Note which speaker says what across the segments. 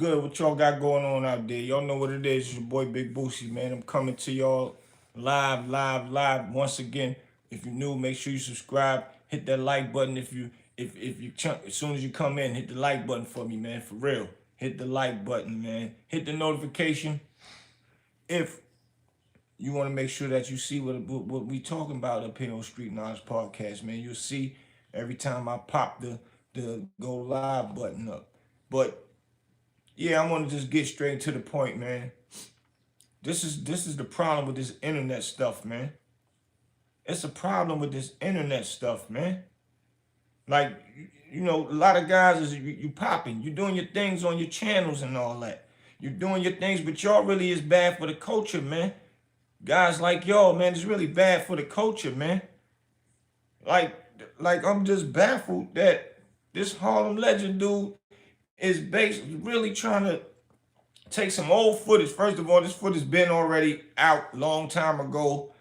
Speaker 1: good? What y'all got going on out there? Y'all know what it is. It's your boy Big Boosie, man. I'm coming to y'all live once again. If you're new, make sure you subscribe. Hit that like button. As soon as you come in, hit the like button for me, man. For real. Hit the like button, man. Hit the notification if you want to make sure that you see what we talking about up here on Street Knowledge Podcast, man. You'll see every time I pop the go live button up. But yeah, I want to just get straight to the point, man. This is the problem with this internet stuff, man. It's a problem with this internet stuff, man. Like a lot of guys is you popping, you doing your things on your channels and all that. You're doing your things, but y'all really is bad for the culture, man. Guys like y'all, man, it's really bad for the culture, man. Like, like I'm just baffled that this Harlem legend dude is basically really trying to take some old footage. First of all, this footage been already out long time ago.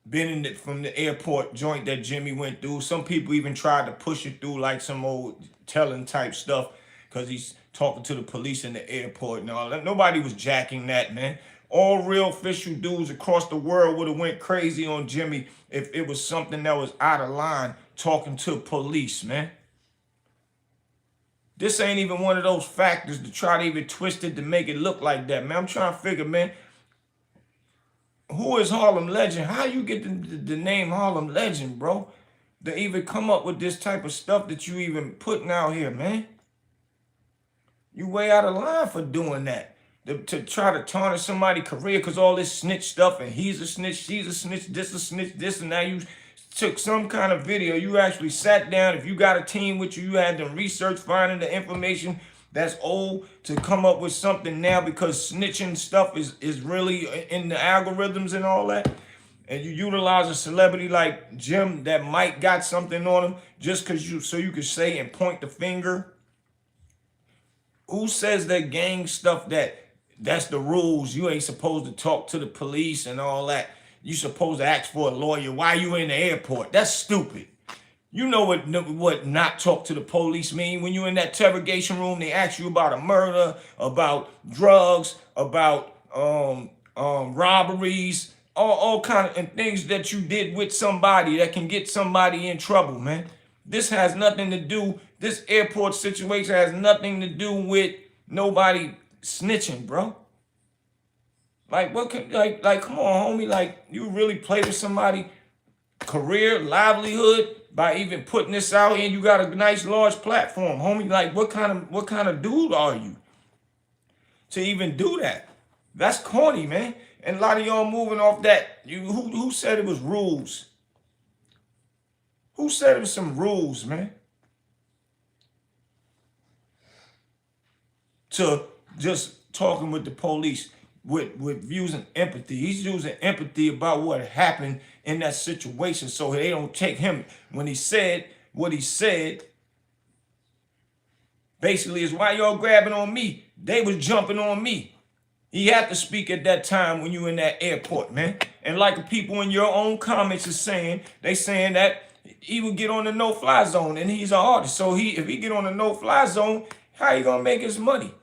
Speaker 1: Been in it from the airport joint that Jimmy went through. Some people even tried to push it through like some old telling type stuff because he's talking to the police in the airport and all that. Nobody was jacking that, man. All real official dudes across the world would have went crazy on Jimmy if it was something that was out of line talking to police, man. This ain't even one of those factors to try to even twist it to make it look like that, man. I'm trying to figure, man, who is Harlem Legend? How you get the name Harlem Legend, bro? To even come up with this type of stuff that you even putting out here, man. You way out of line for doing that. To try to tarnish somebody's career because all this snitch stuff and he's a snitch, she's a snitch, this a snitch, this, and now you took some kind of video. You actually sat down. If you got a team with you, you had them research, finding the information that's old to come up with something now because snitching stuff is really in the algorithms and all that. And you utilize a celebrity like Jim that might got something on him just because you could say and point the finger. Who says that gang stuff that's the rules? You ain't supposed to talk to the police and all that. You supposed to ask for a lawyer. Why you in the airport? That's stupid. You know what not talk to the police mean? When you in that interrogation room, they ask you about a murder, about drugs, about robberies, all kind of and things that you did with somebody that can get somebody in trouble, man. This has nothing to do. This airport situation has nothing to do with nobody snitching, bro. Like what? Come on, homie. Like you really play with somebody career, livelihood by even putting this out here and you got a nice large platform, homie. Like what kind of dude are you to even do that? That's corny, man. And a lot of y'all moving off that. Who said it was rules? Who said it was some rules, man? To just talking with the police with using empathy. He's using empathy about what happened in that situation so they don't take him when he said what he said. Basically, is why y'all grabbing on me. They was jumping on me. He had to speak at that time when you in that airport, man. And like the people in your own comments is saying, they saying that he would get on the no-fly zone and he's an artist. So if he get on the no-fly zone, how you gonna make his money?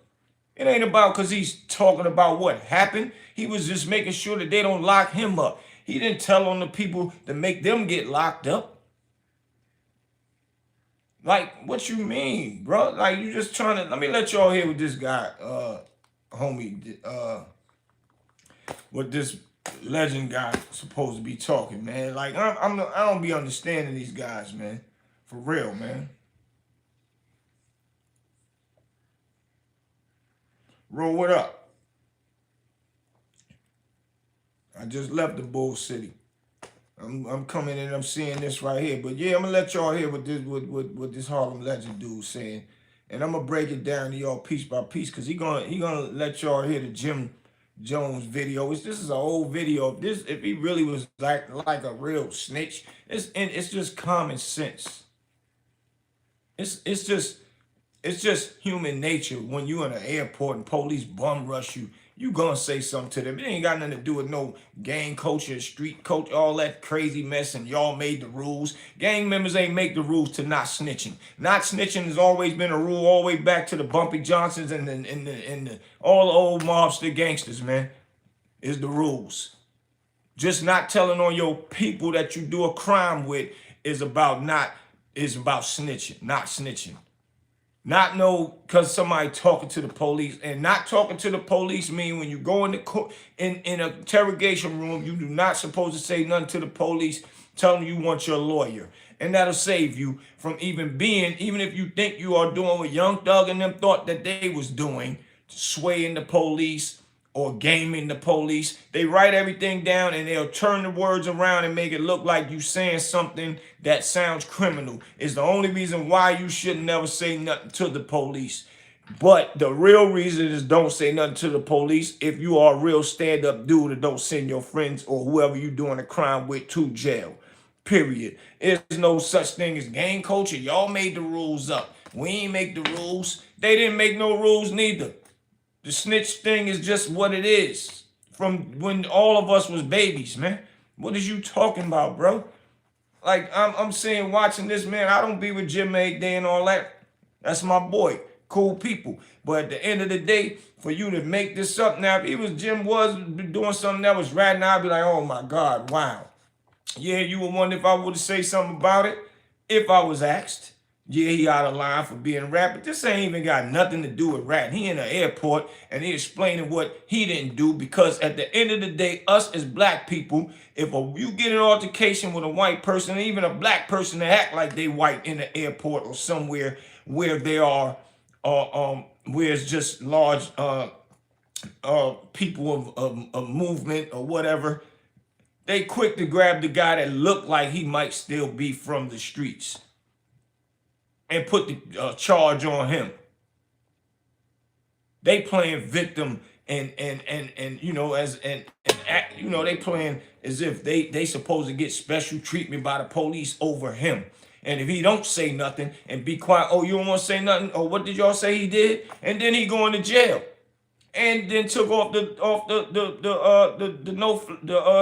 Speaker 1: It ain't about because he's talking about what happened. He was just making sure that they don't lock him up. He didn't tell on the people to make them get locked up. Like, what you mean, bro? Like, you just trying to, let me let y'all hear what this guy, homie, what this legend guy supposed to be talking, man. Like, I don't be understanding these guys, man. For real, man. Roll, what up? I just left the Bull City. I'm coming in and I'm seeing this right here. But yeah, I'm gonna let y'all hear what this Harlem legend dude saying. And I'm gonna break it down to y'all piece by piece because he gonna let y'all hear the Jim Jones video. This is an old video. If he really was like a real snitch, it's just common sense. It's just human nature when you in an airport and police bum rush you. you gonna say something to them. It ain't got nothing to do with no gang culture, street culture, all that crazy mess, and y'all made the rules. Gang members ain't make the rules to not snitching. Not snitching has always been a rule, all the way back to the Bumpy Johnsons and all the old mobster gangsters, man, is the rules. Just not telling on your people that you do a crime with is about snitching, not snitching. Not no, because somebody talking to the police, and not talking to the police mean when you go in the in an interrogation room, you do not supposed to say nothing to the police. Tell them you want your lawyer, and that'll save you from even if you think you are doing what Young Thug and them thought that they was doing, swaying the police or gaming the police. They write everything down and they'll turn the words around and make it look like you saying something that sounds criminal. It's the only reason why you should never say nothing to the police. But the real reason is don't say nothing to the police if you are a real stand-up dude, and don't send your friends or whoever you doing a crime with to jail. Period. There's no such thing as gang culture. Y'all made the rules up. We ain't make the rules. They didn't make no rules neither. The snitch thing is just what it is. From when all of us was babies, man. What is you talking about, bro? Like, I'm saying, watching this, man, I don't be with Jim every day and all that. That's my boy. Cool people. But at the end of the day, for you to make this up now, if Jim was doing something that was right now, I'd be like, oh my God, wow. Yeah, you would wonder if I would say something about it if I was asked. Yeah, he out of line for being a rat, but this ain't even got nothing to do with rat. He in the airport and he explaining what he didn't do, because at the end of the day, us as black people, if you get an altercation with a white person, even a black person that act like they white in the airport or somewhere where they are, where it's just large people of movement or whatever, they quick to grab the guy that looked like he might still be from the streets and put the charge on him. They playing victim and you know, they playing as if they supposed to get special treatment by the police over him. And if he don't say nothing and be quiet, oh, you don't want to say nothing, or what did y'all say he did? And then he going to jail. And then took off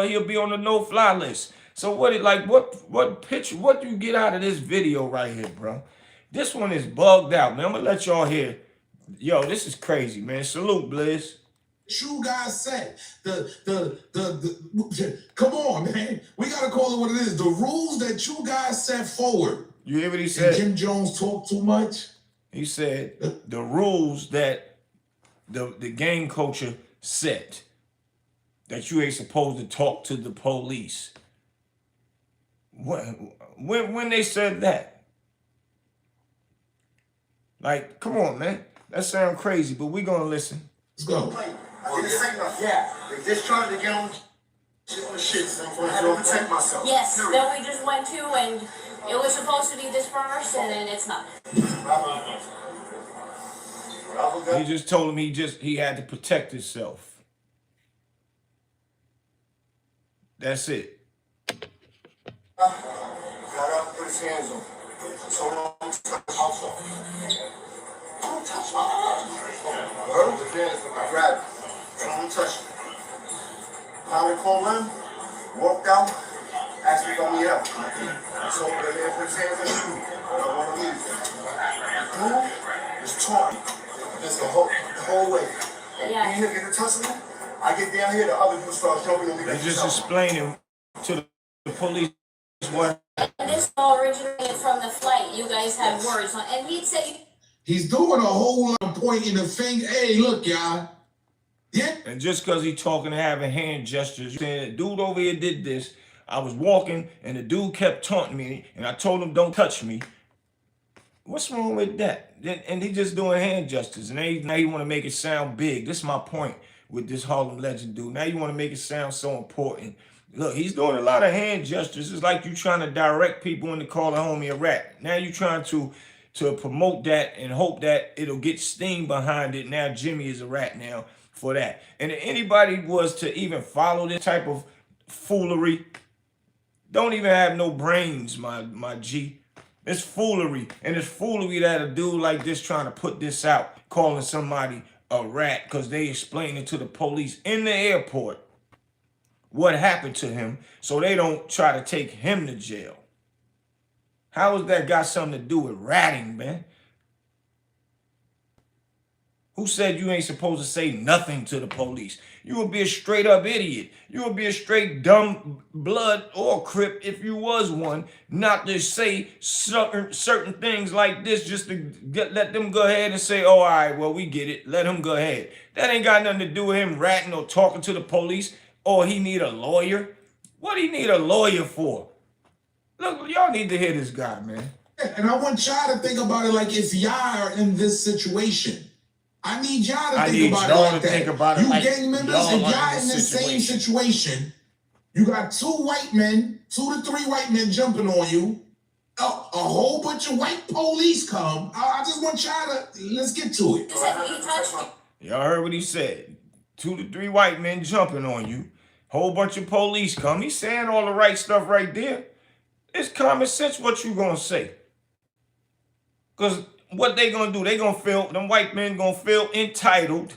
Speaker 1: he'll be on the no-fly list. So what picture, what do you get out of this video right here, bro? This one is bugged out, man. I'm gonna let y'all hear. Yo, this is crazy, man. Salute, Blizz.
Speaker 2: You guys said come on, man. We gotta call it what it is. The rules that you guys set forward.
Speaker 1: You hear what he said?
Speaker 2: Jim Jones talked too much.
Speaker 1: He said the rules that the gang culture set, that you ain't supposed to talk to the police. When they said that? Like, come on, man. That sounds crazy, but we gonna listen.
Speaker 2: Let's go.
Speaker 3: I didn't say nothing. Yeah. They just trying to get on shit. I had to protect myself.
Speaker 4: Yes, then we just went to, and it was supposed to be this first, and then it's not.
Speaker 1: He just told him he had to protect himself. That's it.
Speaker 3: Got up, put his hands on. So don't touch the house off. Don't touch my house. Put his hands on. I grabbed him. Don't touch him. How they call him? Walked out. Asked me if I need help. So the man put his hands on me. I don't want to leave. Dude was talking. Just the whole way.
Speaker 4: Yeah.
Speaker 3: He didn't get to touch me. I get down here, the other dude starts jumping on me.
Speaker 1: They just explaining to the police what.
Speaker 4: And this all originated from the flight. You guys had words on, and he'd say.
Speaker 2: He's doing a whole lot of pointing the finger. Hey, look, y'all. Yeah.
Speaker 1: And just because he talking and having hand gestures, saying, dude over here did this. I was walking and the dude kept taunting me, and I told him don't touch me. What's wrong with that? And he just doing hand gestures. And now you want to make it sound big. This is my point with this Harlem legend dude. Now you want to make it sound so important. Look, he's doing a lot of hand gestures. It's like you trying to direct people into calling homie a rat. Now you trying to promote that and hope that it'll get steam behind it. Now Jimmy is a rat now for that. And if anybody was to even follow this type of foolery, don't even have no brains, my G. It's foolery. And it's foolery that a dude like this trying to put this out, calling somebody a rat because they explained it to the police in the airport what happened to him so they don't try to take him to jail. How has that got something to do with ratting, man? Who said you ain't supposed to say nothing to the police? You would be a straight up idiot. You would be a straight dumb blood or crip if you was one, not to say certain things like this just to let them go ahead and say, oh, all right, well, we get it. Let him go ahead. That ain't got nothing to do with him ratting or talking to the police or he need a lawyer. What do he need a lawyer for? Look, y'all need to hear this guy, man.
Speaker 2: And I want y'all to think about it like if y'all are in this situation. I need y'all to think about it like that. You gang members, if y'all in the same situation, you got 2 white men, 2 to 3 white men jumping on you, a whole bunch of white police come. I just want y'all to, let's get to it.
Speaker 1: Y'all heard what he said. 2 to 3 white men jumping on you, whole bunch of police come. He's saying all the right stuff right there. It's common sense what you gonna say. Because what they gonna do, they gonna feel, them white men gonna feel entitled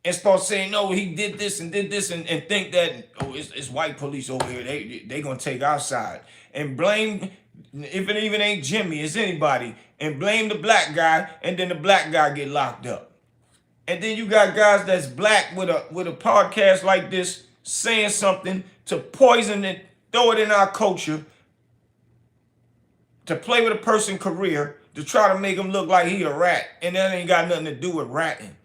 Speaker 1: and start saying, no, he did this and think that, oh, it's white police over here. They gonna take our side. And blame, if it even ain't Jimmy, it's anybody, and blame the black guy, and then the black guy get locked up. And then you got guys that's black with a podcast like this saying something to poison it, throw it in our culture, to play with a person's career, to try to make him look like he a rat, and that ain't got nothing to do with ratting.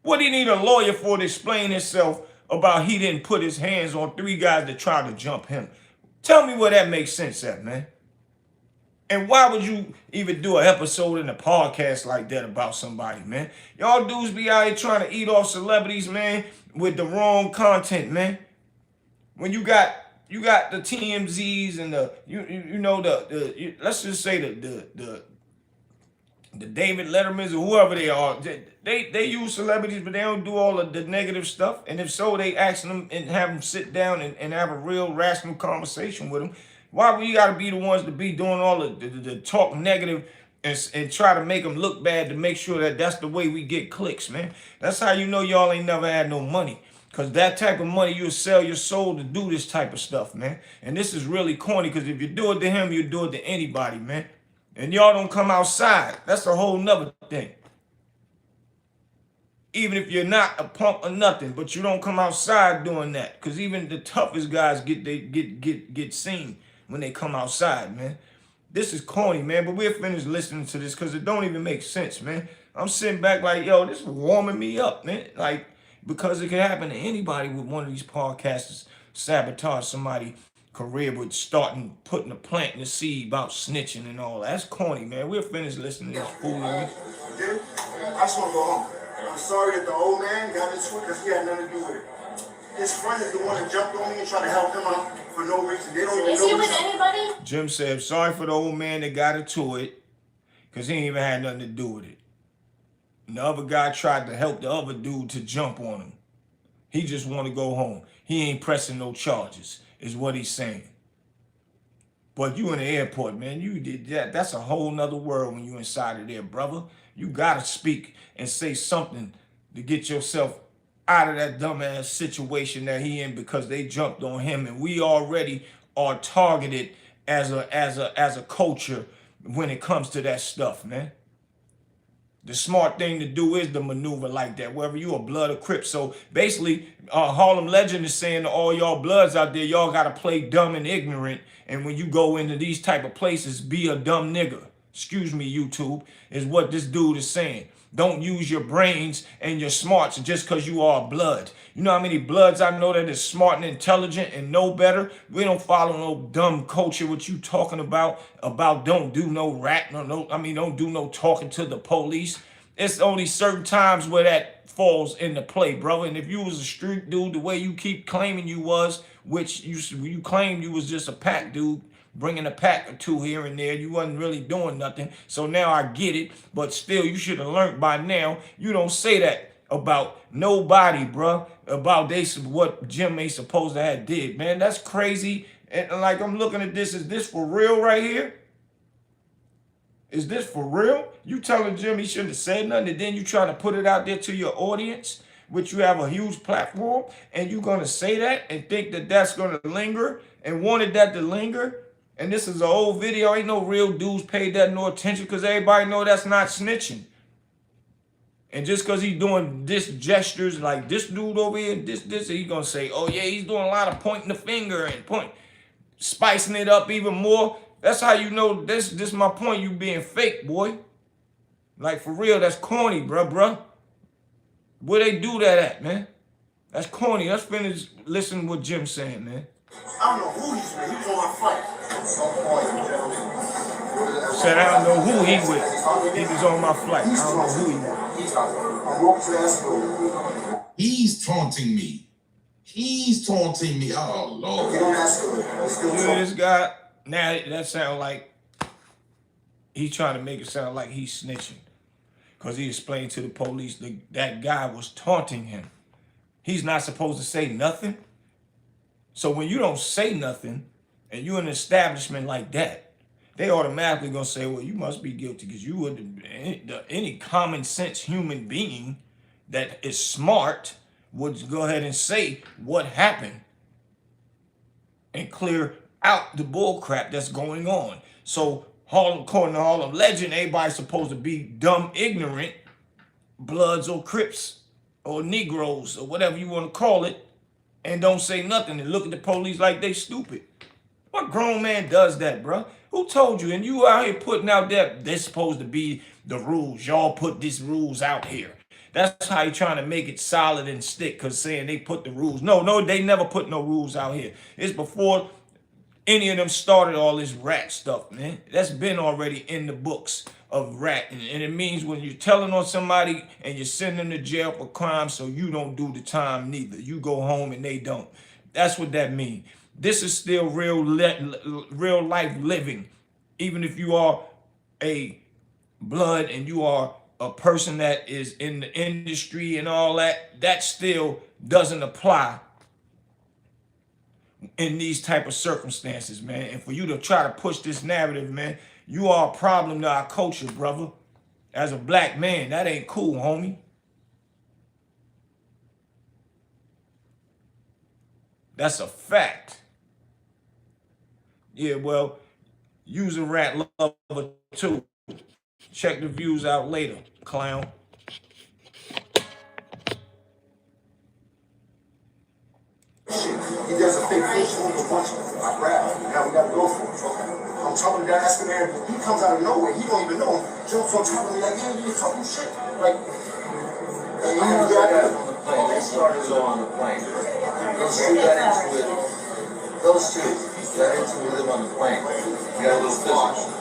Speaker 1: What do you need a lawyer for to explain himself about he didn't put his hands on 3 guys that tried to jump him? Tell me where that makes sense at, man. And why would you even do an episode in a podcast like that about somebody, man? Y'all dudes be out here trying to eat off celebrities, man, with the wrong content, man. When you got the TMZs and the let's just say the David Lettermans or whoever they are. They use celebrities, but they don't do all of the negative stuff. And if so, they ask them and have them sit down and have a real rational conversation with them. Why we gotta be the ones to be doing all of the talk negative and try to make them look bad to make sure that that's the way we get clicks, man? That's how you know y'all ain't never had no money. Because that type of money, you'll sell your soul to do this type of stuff, man. And this is really corny because if you do it to him, you do it to anybody, man. And y'all don't come outside. That's a whole nother thing. Even if you're not a punk or nothing, but you don't come outside doing that. Because even the toughest guys get seen when they come outside, man. This is corny, man. But we're finished listening to this because it don't even make sense, man. I'm sitting back like, yo, this is warming me up, man. Like, because it can happen to anybody with one of these podcasters sabotage somebody's career with putting a plant in the seed about snitching and all. That's corny, man. We're finished listening to this foolery.
Speaker 3: I just want to go home. I'm sorry that the old man got into it because he had nothing to do with it. His friend is the one that jumped on me and tried to help him out for no reason. They don't even know.
Speaker 4: Is he with anybody?
Speaker 1: Jim said, sorry for the old man that got into it because he ain't even had nothing to do with it. And the other guy tried to help the other dude to jump on him. He just want to go home. He ain't pressing no charges, is what he's saying. But you in the airport, man, you did that. That's a whole nother world when you inside of there, brother. You got to speak and say something to get yourself out of that dumbass situation that he in because they jumped on him. And we already are targeted as a culture when it comes to that stuff, man. The smart thing to do is to maneuver like that, whether you a blood or crip. So basically, Harlem Legend is saying to all y'all bloods out there, y'all got to play dumb and ignorant. And when you go into these type of places, be a dumb nigga. Excuse me, YouTube, is what this dude is saying. Don't use your brains and your smarts just because you are a blood. You know how many bloods I know that is smart and intelligent and know better? We don't follow no dumb culture. What you talking about don't do no rat, don't do no talking to the police. It's only certain times where that falls into play, brother. And if you was a street dude the way you keep claiming you was, which you claimed you was just a pack dude, bringing a pack or 2 here and there, you wasn't really doing nothing. So now I get it, but still you should have learned by now. You don't say that about nobody, bruh, about what Jim ain't supposed to have did, man. That's crazy. And like, I'm looking at this, is this for real right here? Is this for real? You telling Jim he shouldn't have said nothing, and then you trying to put it out there to your audience, which you have a huge platform, and you gonna say that and think that that's gonna linger and wanted that to linger? And this is an old video. Ain't no real dudes paid that no attention because everybody know that's not snitching. And just because he's doing this gestures like this dude over here, this, he gonna say, oh yeah, he's doing a lot of pointing the finger and spicing it up even more. That's how you know this is my point, you being fake, boy. Like for real, that's corny, bruh. Where they do that at, man? That's corny. Let's finish listening to what Jim's saying, man.
Speaker 3: I don't know who he's with. He was on my flight.
Speaker 1: Said I don't know who he with. He was on my flight. I don't know who he with.
Speaker 2: He's taunting me. He's taunting me. Oh Lord.
Speaker 1: You know this guy? Now that sound like he's trying to make it sound like he's snitching. Because he explained to the police that guy was taunting him. He's not supposed to say nothing. So when you don't say nothing and you're in an establishment like that, they automatically gonna say, well, you must be guilty because you would, any common sense human being that is smart would go ahead and say what happened and clear out the bull crap that's going on. So according to Harlem legend, everybody's supposed to be dumb, ignorant, Bloods or Crips or Negroes or whatever you want to call it, and don't say nothing and look at the police like they stupid. What grown man does that, bro? Who told you? And you out here putting out that they're supposed to be the rules. Y'all put these rules out here. That's how you trying to make it solid and stick, because saying they put the rules. No, they never put no rules out here. It's before any of them started all this rat stuff, man. That's been already in the books of rat. And it means when you're telling on somebody and you send them to jail for crime so you don't do the time neither. You go home and they don't. That's what that means. This is still real life living. Even if you are a blood and you are a person that is in the industry and all that, that still doesn't apply in these type of circumstances, man. And for you to try to push this narrative, man, you are a problem to our culture, brother. As a black man, that ain't cool, homie. That's a fact. Yeah, well, use a rat lover too. Check the views out later, clown.
Speaker 3: He does a fake fish with a bunch of them. I grab him. Now we gotta go for it. Okay. I'm talking to that asking man. He comes out of nowhere. He don't even know him. Jumps on top of me like, yeah, you're talking shit. Like,
Speaker 5: I have guys on the plane. They started to go on the plane. Those two got into it. Those two got into it on the plane. Got a little physical.